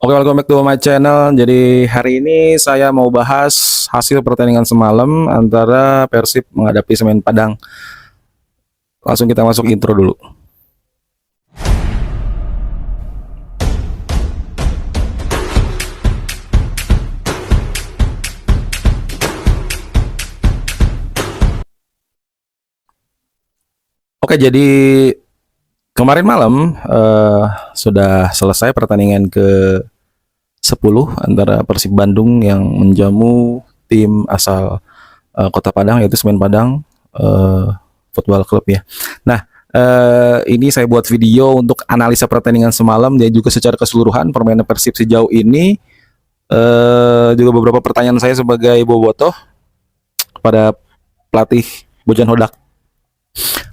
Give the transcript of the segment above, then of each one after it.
Oke, welcome back to my channel. Jadi hari ini saya mau bahas hasil pertandingan semalam antara Persib menghadapi Semen Padang. Langsung kita masuk intro dulu. Oke, jadi kemarin malam sudah selesai pertandingan ke 10 antara Persib Bandung yang menjamu tim asal Kota Padang, yaitu Semen Padang Football Club ya. Nah, ini saya buat video untuk analisa pertandingan semalam dan juga secara keseluruhan permainan Persib sejauh ini. Juga beberapa pertanyaan saya sebagai bobotoh kepada pelatih Bojan Hodak.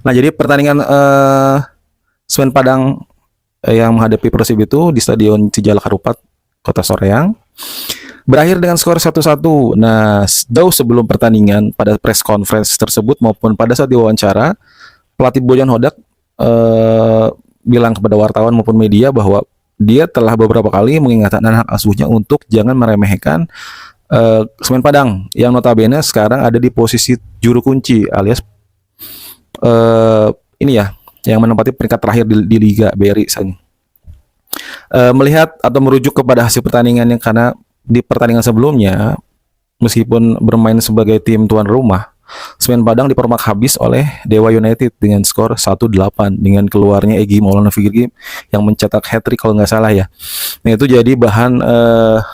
Nah, jadi pertandingan Semen Padang yang menghadapi Persib itu di Stadion Cijalak Harupat, Kota Soreang, berakhir dengan skor 1-1. Nah, jauh sebelum pertandingan, pada press conference tersebut maupun pada saat diwawancara, pelatih Bojan Hodak bilang kepada wartawan maupun media bahwa dia telah beberapa kali mengingatkan anak asuhnya untuk jangan meremehkan Semen Padang yang notabene sekarang ada di posisi juru kunci alias ini ya, yang menempati peringkat terakhir di Liga BRI saja. Melihat atau merujuk kepada hasil pertandingan yang karena di pertandingan sebelumnya meskipun bermain sebagai tim tuan rumah, Semen Padang dipermak habis oleh Dewa United dengan skor 1-8 dengan keluarnya Egy Maulana Fikri yang mencetak hat-trick kalau nggak salah ya. Nah, itu jadi bahan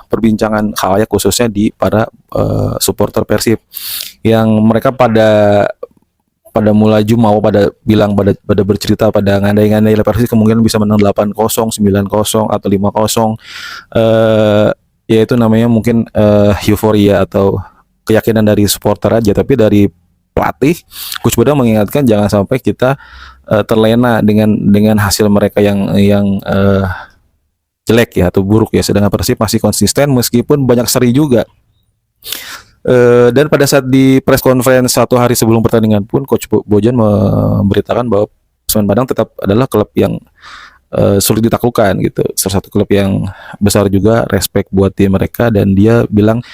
perbincangan khalayak khususnya di para supporter Persib yang mereka pada mulai jumawa, pada bilang, pada bercerita, pada ngandai-ngandai Persib kemungkinan bisa menang 8-0, 9-0 atau 5-0. Yaitu namanya mungkin euforia atau keyakinan dari supporter aja, tapi dari pelatih Coach Boda mengingatkan jangan sampai kita terlena dengan hasil mereka yang jelek ya atau buruk ya, sedangkan Persib masih konsisten meskipun banyak seri juga. Dan pada saat di press conference satu hari sebelum pertandingan pun Coach Bojan memberitakan bahwa Semen Padang tetap adalah klub yang sulit ditaklukkan gitu. Salah satu klub yang besar juga, respect buat tim mereka, dan dia bilang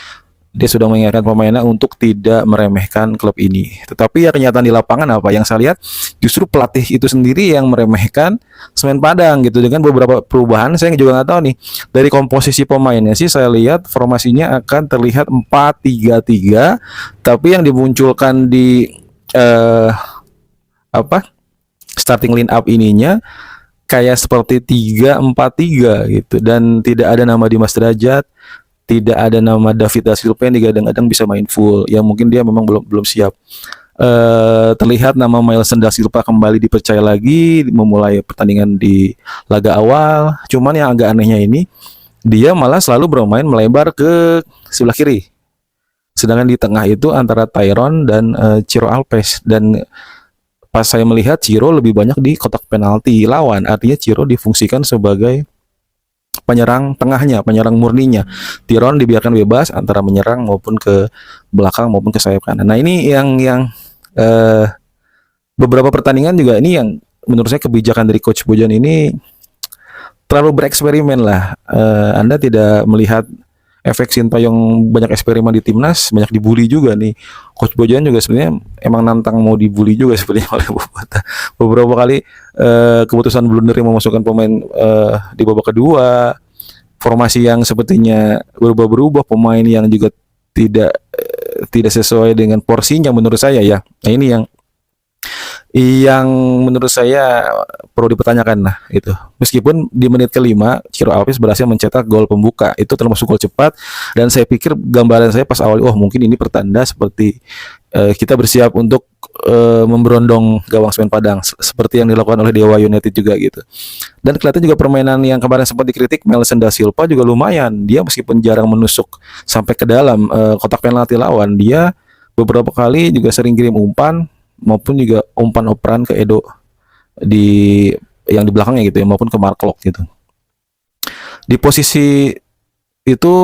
dia sudah mengingatkan pemainnya untuk tidak meremehkan klub ini. Tetapi ya kenyataan di lapangan apa yang saya lihat, justru pelatih itu sendiri yang meremehkan Semen Padang gitu, dengan beberapa perubahan. Saya juga nggak tahu nih, dari komposisi pemainnya sih saya lihat formasinya akan terlihat 4-3-3, tapi yang dimunculkan di starting line up ininya kayak seperti 3-4-3 gitu, dan tidak ada nama Dimas Derajat, tidak ada nama David Da Silva yang digadang-gadang bisa main full. Ya mungkin dia memang belum siap. Terlihat nama Mailson Da Silva kembali dipercaya lagi memulai pertandingan di laga awal. Cuman yang agak anehnya ini, dia malah selalu bermain melebar ke sebelah kiri. Sedangkan di tengah itu antara Tyron dan Ciro Alves, dan pas saya melihat Ciro lebih banyak di kotak penalti lawan. Artinya Ciro difungsikan sebagai penyerang tengahnya, penyerang murninya. Tyron dibiarkan bebas antara menyerang maupun ke belakang maupun ke sayap kanan. Nah, ini yang beberapa pertandingan juga ini yang menurut saya kebijakan dari Coach Bojan ini terlalu bereksperimen lah. Anda tidak melihat efek Sintayong banyak eksperimen di timnas, banyak dibully juga nih. Coach Bojan juga sebenarnya emang nantang mau dibully juga sebenarnya oleh Bobota. Beberapa kali keputusan blunder yang memasukkan pemain di babak kedua, formasi yang sepertinya berubah-berubah, pemain yang juga tidak sesuai dengan porsinya menurut saya ya. Nah, ini yang menurut saya perlu dipertanyakan lah itu. Meskipun di menit kelima Ciro Alves berhasil mencetak gol pembuka, itu termasuk gol cepat, dan saya pikir gambaran saya pas awal, mungkin ini pertanda seperti kita bersiap untuk memberondong gawang Semen Padang seperti yang dilakukan oleh Dewa United juga gitu. Dan kelihatan juga permainan yang kemarin sempat dikritik Mailson Da Silva juga lumayan. Dia meskipun jarang menusuk sampai ke dalam kotak penalti lawan, dia beberapa kali juga sering kirim umpan maupun juga umpan operan ke Edo yang di belakangnya gitu ya, maupun ke Mark Locke gitu. Di posisi itu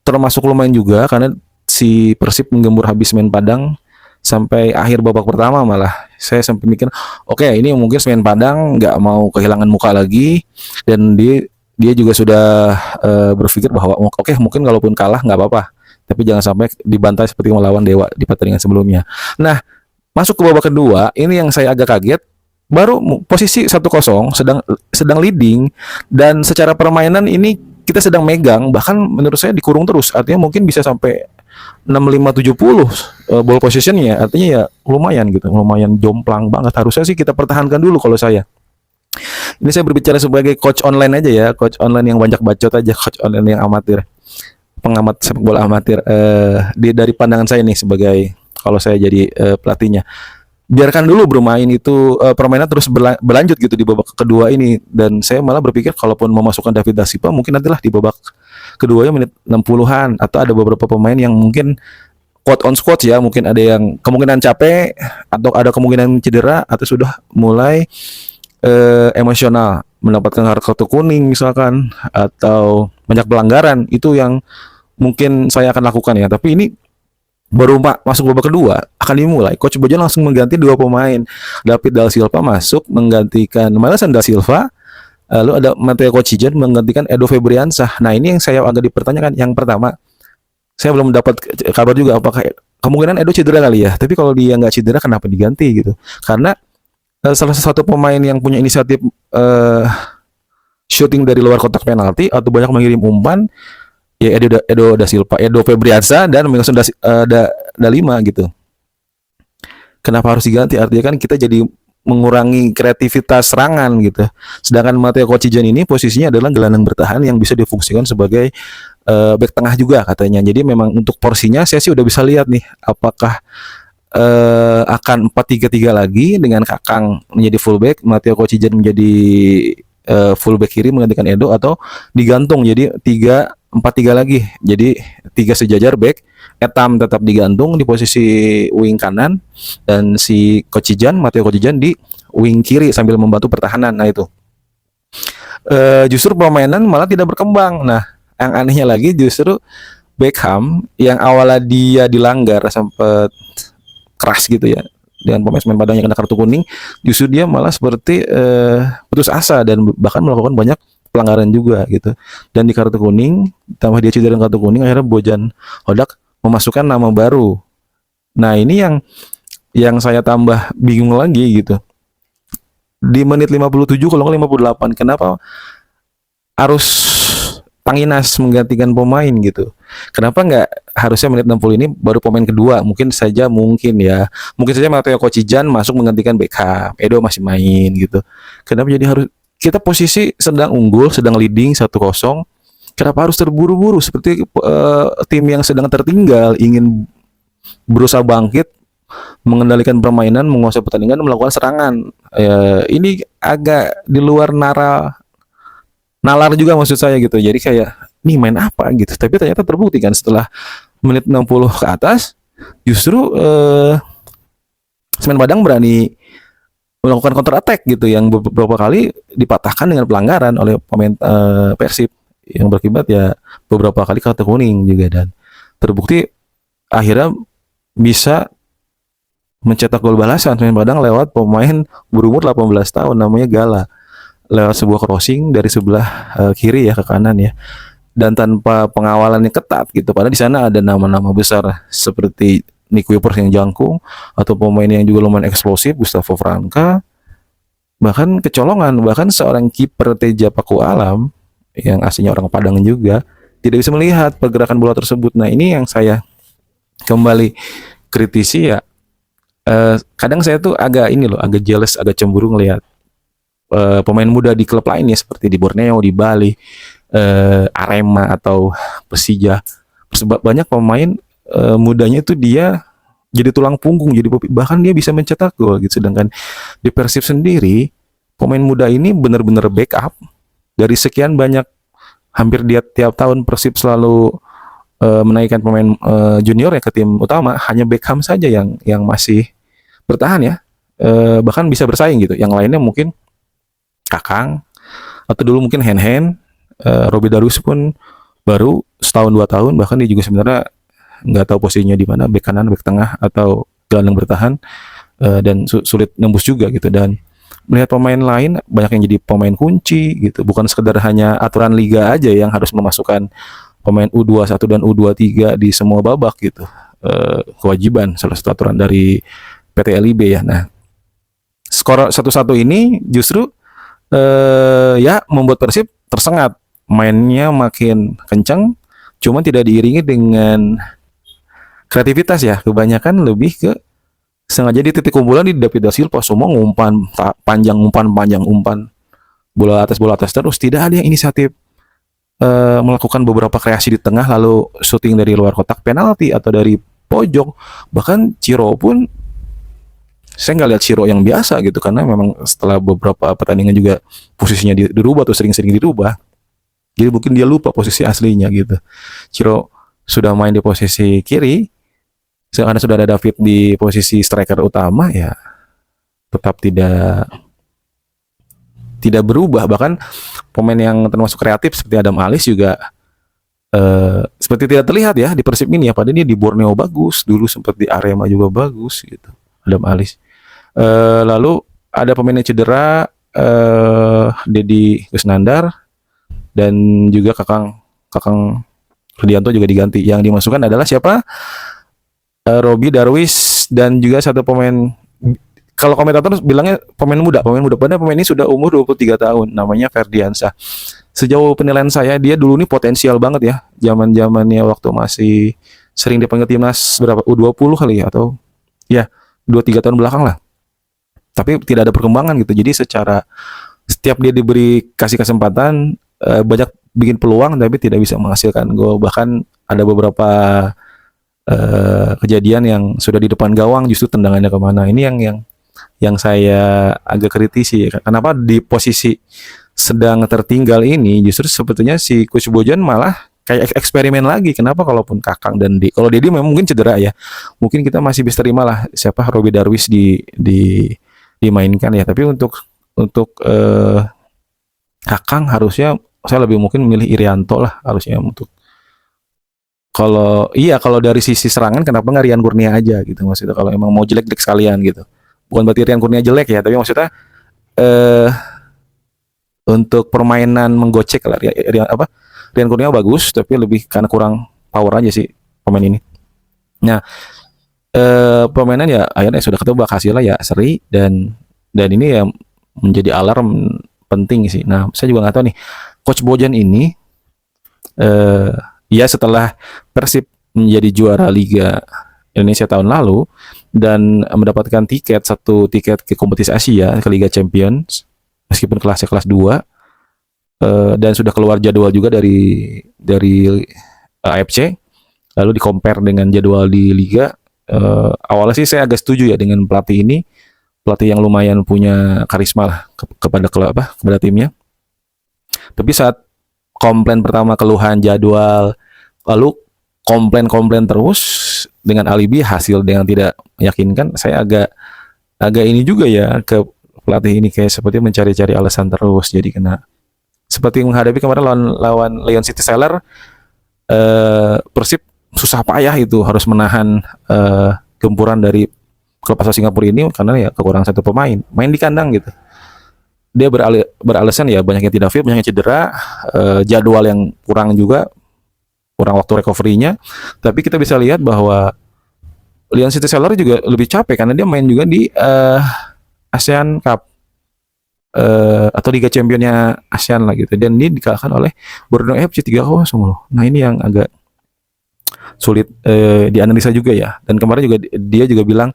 termasuk lumayan juga karena si Persib menggembur habis Semen Padang sampai akhir babak pertama. Malah saya sampai mikir, oke, ini mungkin Semen Padang nggak mau kehilangan muka lagi, dan dia dia juga sudah berpikir bahwa oke, mungkin kalaupun kalah nggak apa-apa, tapi jangan sampai dibantai seperti melawan Dewa di pertandingan sebelumnya. Nah, masuk ke babak kedua, ini yang saya agak kaget. Baru posisi 1-0, sedang sedang leading, dan secara permainan ini kita sedang megang, bahkan menurut saya dikurung terus. Artinya mungkin bisa sampai 65-70 ball positionnya. Artinya ya lumayan gitu, lumayan jomplang banget. Harusnya sih kita pertahankan dulu kalau saya. Ini saya berbicara sebagai coach online aja ya, coach online yang banyak bacot aja, coach online yang amatir, pengamat sepak bola amatir. Dari pandangan saya nih sebagai, kalau saya jadi pelatihnya, biarkan dulu bermain itu, permainan terus berlanjut gitu di babak kedua ini. Dan saya malah berpikir kalaupun memasukkan David da Silva mungkin nantilah di babak keduanya menit 60-an, atau ada beberapa pemain yang mungkin quote on squad ya, mungkin ada yang kemungkinan capek atau ada kemungkinan cedera atau sudah mulai emosional, mendapatkan kartu kuning misalkan, atau banyak pelanggaran. Itu yang mungkin saya akan lakukan ya. Tapi ini baru masuk babak kedua akan dimulai, Coach Bojan langsung mengganti dua pemain. David da Silva masuk menggantikan Malesan da Silva, lalu ada Matteo Kocijan menggantikan Edo Febriansah. Nah, ini yang saya agak dipertanyakan. Yang pertama, saya belum dapat kabar juga apakah kemungkinan Edo cedera kali ya. Tapi kalau dia nggak cedera, kenapa diganti gitu? Karena salah satu pemain yang punya inisiatif shooting dari luar kotak penalti atau banyak mengirim umpan ya Edo da Silva, Edo Febriansah, dan Mingson da Lima gitu. Kenapa harus diganti? Artinya kan kita jadi mengurangi kreativitas serangan gitu. Sedangkan Matteo Kocijan ini posisinya adalah gelandang bertahan yang bisa difungsikan sebagai back tengah juga katanya. Jadi memang untuk porsinya saya sih udah bisa lihat nih, apakah akan 4-3-3 lagi dengan Kakang menjadi fullback, Matteo Kocijan menjadi fullback kiri menggantikan Edo, atau digantung jadi 4-3 lagi. Jadi 3 sejajar back, Etam tetap digantung di posisi wing kanan, dan si Matteo Kocijan di wing kiri sambil membantu pertahanan. Nah itu justru permainan malah tidak berkembang. Nah, yang anehnya lagi justru Beckham yang awalnya dia dilanggar sempat keras gitu ya dengan pemain Padang yang kena kartu kuning, justru dia malah seperti putus asa dan bahkan melakukan banyak pelanggaran juga gitu. Dan di kartu kuning, tambah dia cedera kartu kuning, akhirnya Bojan Hodak memasukkan nama baru. Nah, ini yang saya tambah bingung lagi gitu. Di menit 57 kalau nggak 58, kenapa harus Panginas menggantikan pemain gitu? Kenapa nggak harusnya menit 60 ini baru pemain kedua? Mungkin saja Matteo Kocijan masuk menggantikan Beckham, Edo masih main gitu. Kenapa jadi harus kita posisi sedang unggul, sedang leading 1-0, kenapa harus terburu-buru seperti tim yang sedang tertinggal ingin berusaha bangkit, mengendalikan permainan, menguasai pertandingan, melakukan serangan? Ini agak di luar nalar juga maksud saya gitu. Jadi kayak nih main apa gitu. Tapi ternyata terbukti kan setelah menit 60 ke atas justru Semen Padang berani melakukan counter attack gitu, yang beberapa kali dipatahkan dengan pelanggaran oleh pemain Persib, yang berakibat ya beberapa kali kartu kuning juga, dan terbukti akhirnya bisa mencetak gol balasan Semen Padang lewat pemain berumur 18 tahun namanya Gala, lewat sebuah crossing dari sebelah kiri ya ke kanan ya, dan tanpa pengawalan yang ketat gitu. Padahal di sana ada nama-nama besar seperti Nick Wipers yang jangkung, atau pemain yang juga lumayan eksplosif, Gustavo Franca, bahkan kecolongan, bahkan seorang kiper Teja Paku Alam yang aslinya orang Padang juga tidak bisa melihat pergerakan bola tersebut. Nah, ini yang saya kembali kritisi ya. Kadang saya tuh agak jealous, agak cemburu ngelihat pemain muda di klub lainnya seperti di Borneo, di Bali, Arema atau Persija. Banyak pemain mudanya itu dia jadi tulang punggung, jadi bahkan dia bisa mencetak gol gitu. Sedangkan di Persib sendiri pemain muda ini benar-benar backup dari sekian banyak, hampir tiap tahun Persib selalu menaikkan pemain junior ya ke tim utama, hanya Beckham saja yang masih bertahan ya, bahkan bisa bersaing gitu. Yang lainnya mungkin Kakang, atau dulu mungkin Hen, Robi Darus pun baru setahun 2 tahun, bahkan dia juga sebenarnya nggak tahu posisinya di mana, bek kanan, bek tengah, atau gelandang bertahan, dan sulit nembus juga gitu. Dan melihat pemain lain banyak yang jadi pemain kunci gitu. Bukan sekedar hanya aturan liga aja yang harus memasukkan pemain U21 dan U23 di semua babak gitu. Kewajiban salah satu aturan dari PT LIB ya. Nah, skor 1-1 ini justru ya membuat Persib tersengat. Mainnya makin kencang, cuma tidak diiringi dengan kreativitas ya. Kebanyakan lebih ke sengaja di titik kumpulan di David da Silva semua umpan bola atas terus, tidak ada yang inisiatif melakukan beberapa kreasi di tengah lalu shooting dari luar kotak penalti atau dari pojok. Bahkan Ciro pun saya nggak lihat Ciro yang biasa gitu, karena memang setelah beberapa pertandingan juga posisinya dirubah atau sering-sering dirubah, jadi mungkin dia lupa posisi aslinya gitu. Ciro sudah main di posisi kiri, karena sudah ada David di posisi striker utama, ya tetap tidak berubah. Bahkan pemain yang termasuk kreatif seperti Adam Alis juga seperti tidak terlihat ya di Persib ini ya. Padahal dia di Borneo bagus, dulu sempat di Arema juga bagus gitu, Adam Alis. Lalu ada pemain yang cedera, Dedi Kusnandar, dan juga Kakang Rudianto juga diganti. Yang dimasukkan adalah siapa? Robi Darwis, dan juga satu pemain, kalau komentator bilangnya pemain muda. Padahal pemain ini sudah umur 23 tahun, namanya Ferdiansyah. Sejauh penilaian saya, dia dulu ini potensial banget ya, zaman-zamannya waktu masih sering dipanggil timnas berapa U20 kali ya, atau ya 2-3 tahun belakang lah. Tapi tidak ada perkembangan gitu. Jadi secara setiap dia kasih kesempatan, banyak bikin peluang tapi tidak bisa menghasilkan gol. Bahkan ada beberapa kejadian yang sudah di depan gawang justru tendangannya kemana. Ini yang saya agak kritisi. Kenapa di posisi sedang tertinggal ini justru sebetulnya si Coach Bojan malah kayak eksperimen lagi. Kenapa kalaupun Kakang dan kalau Dedi memang mungkin cedera ya, mungkin kita masih bisa terima lah siapa Robi Darwis dimainkan ya. Tapi untuk Kakang harusnya saya lebih mungkin memilih Irianto lah harusnya. Untuk kalau dari sisi serangan kenapa nggak Rian Kurnia aja gitu, maksudnya kalau emang mau jelek sekalian gitu. Bukan berarti Rian Kurnia jelek ya, tapi maksudnya untuk permainan menggocek lah, Rian Kurnia bagus tapi lebih karena kurang power aja sih pemain ini. Nah, permainan ya akhirnya sudah ketebak hasilnya ya seri, dan ini ya menjadi alarm penting sih. Nah, saya juga nggak tahu nih Coach Bojan ini ya setelah Persib menjadi juara Liga Indonesia tahun lalu dan mendapatkan satu tiket ke kompetisi Asia, ke Liga Champions, meskipun kelasnya kelas 2, dan sudah keluar jadwal juga dari AFC, lalu di-compare dengan jadwal di Liga. Awalnya sih saya agak setuju ya dengan pelatih ini, pelatih yang lumayan punya karisma lah kepada timnya. Tapi saat komplain pertama, keluhan jadwal, lalu komplain terus dengan alibi hasil dengan tidak meyakinkan, saya agak ini juga ya ke pelatih ini, kayak seperti mencari-cari alasan terus. Jadi kena seperti menghadapi kemarin lawan Leon City Seller, Persib susah payah itu harus menahan gempuran dari klub asal Singapura ini karena ya kekurangan satu pemain, main di kandang gitu. Dia beralasan ya banyak yang tidak fit, banyak yang cedera, jadwal yang kurang waktu recovery-nya. Tapi kita bisa lihat bahwa Leon City Seller juga lebih capek karena dia main juga di ASEAN Cup atau Liga Championnya ASEAN lah gitu, dan ini dikalahkan oleh Borneo FC 3-0 loh. Nah, ini yang agak sulit dianalisa juga ya. Dan kemarin juga dia juga bilang,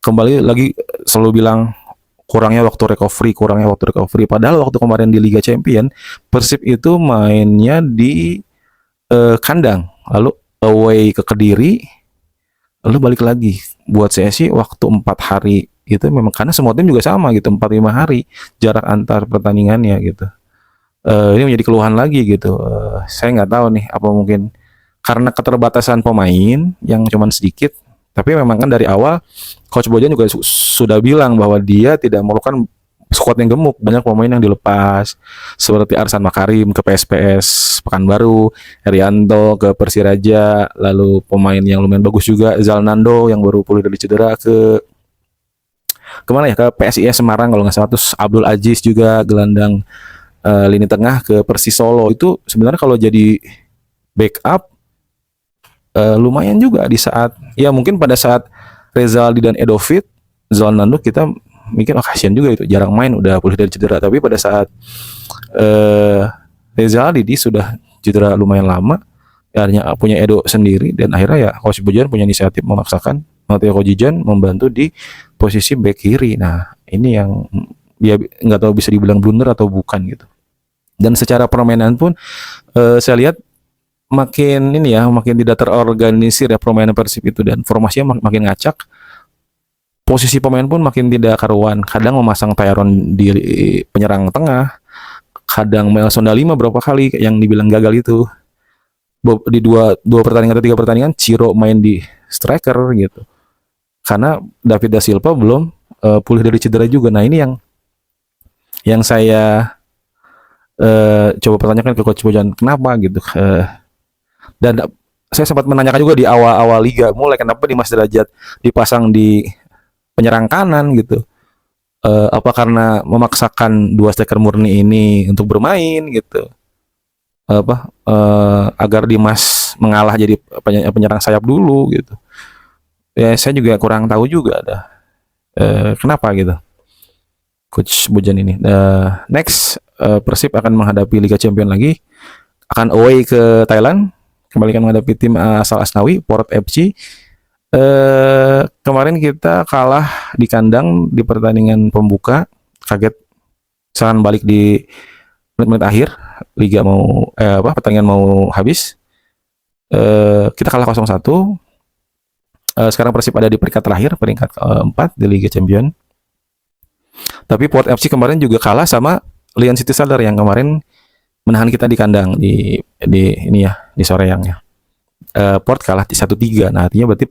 kembali lagi selalu bilang kurangnya waktu recovery. Padahal waktu kemarin di Liga Champion, Persib itu mainnya di kandang, lalu away ke Kediri, lalu balik lagi. Buat saya sih waktu 4 hari itu memang, karena semua tim juga sama gitu, 4-5 hari jarak antar pertandingannya gitu. Ini menjadi keluhan lagi gitu. Saya nggak tahu nih, apa mungkin karena keterbatasan pemain yang cuman sedikit. Tapi memang kan dari awal Coach Bojan juga sudah bilang bahwa dia tidak memerlukan skuad yang gemuk, banyak pemain yang dilepas seperti Arsan Makarim ke PSPS Pekanbaru, Herianto ke Persiraja, lalu pemain yang lumayan bagus juga Zalnando yang baru pulih dari cedera ke kemana ya, ke PSIS Semarang kalau nggak salah. Terus Abdul Aziz juga gelandang lini tengah ke Persis Solo. Itu sebenarnya kalau jadi backup lumayan juga di saat ya mungkin pada saat Rezaldi dan Edovit, Zalnando kita mikir kasihan juga itu jarang main udah pulih dari cedera. Tapi pada saat Rezaldi dia sudah cedera lumayan lama, ya hanya punya Edo sendiri, dan akhirnya ya Coach Bojan punya inisiatif memaksakan Matteo Kojijan membantu di posisi back kiri. Nah ini yang dia nggak tahu bisa dibilang blunder atau bukan gitu. Dan secara permainan pun saya lihat makin ini ya, makin tidak terorganisir ya permainan Persib itu, dan formasinya makin ngacak. Posisi pemain pun makin tidak karuan. Kadang memasang Tyrone di penyerang tengah, kadang Melson Dalima berapa kali yang dibilang gagal itu. Di dua pertandingan atau 3 pertandingan Ciro main di striker gitu. Karena David da Silva belum pulih dari cedera juga. Nah, ini yang saya coba pertanyakan ke Coach Bojan, kenapa gitu. Dan saya sempat menanyakan juga di awal-awal liga mulai, kenapa Dimas Derajat dipasang di penyerang kanan gitu. Apa karena memaksakan 2 striker murni ini untuk bermain gitu. Agar Dimas mengalah jadi penyerang sayap dulu gitu. Ya saya juga kurang tahu juga ada kenapa gitu Coach Bojan ini. Next Persib akan menghadapi Liga Champions lagi, akan away ke Thailand, kembali akan menghadapi tim asal Asnawi, Port FC. Kemarin kita kalah di kandang di pertandingan pembuka, kaget serangan balik di menit-menit akhir liga mau pertandingan mau habis. Kita kalah 0-1. Sekarang Persib ada di peringkat terakhir, peringkat keempat di Liga Champion. Tapi Port FC kemarin juga kalah sama Lion City Salder yang kemarin menahan kita di kandang di ini ya, di Soreang ya. Port kalah di 1-3. Nah, artinya berarti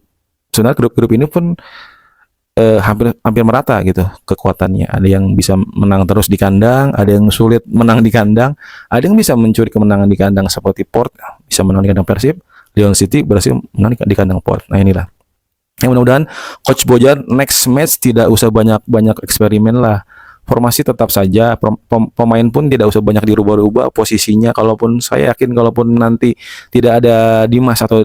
sebenarnya grup-grup ini pun hampir merata gitu kekuatannya. Ada yang bisa menang terus di kandang, ada yang sulit menang di kandang, ada yang bisa mencuri kemenangan di kandang seperti Port bisa menang di kandang Persib, Lion City berhasil menang di kandang Port. Nah inilah. Yang mudah-mudahan Coach Bojan next match tidak usah banyak eksperimen lah. Formasi tetap saja, pemain pun tidak usah banyak dirubah-rubah posisinya. Kalaupun saya yakin kalaupun nanti tidak ada Dimas atau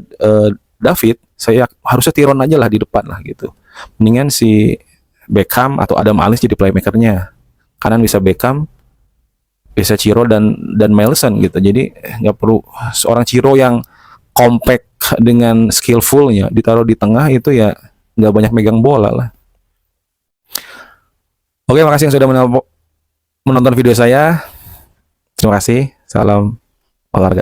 David, saya harusnya Tiron aja lah di depan lah gitu. Mendingan si Beckham atau Adam Alis jadi playmakernya. Kanan bisa Beckham, bisa Ciro dan Melson gitu. Jadi nggak perlu seorang Ciro yang compact dengan skillfulnya ditaruh di tengah, itu ya nggak banyak megang bola lah. Oke, makasih yang sudah menonton video saya. Terima kasih. Salam olahraga.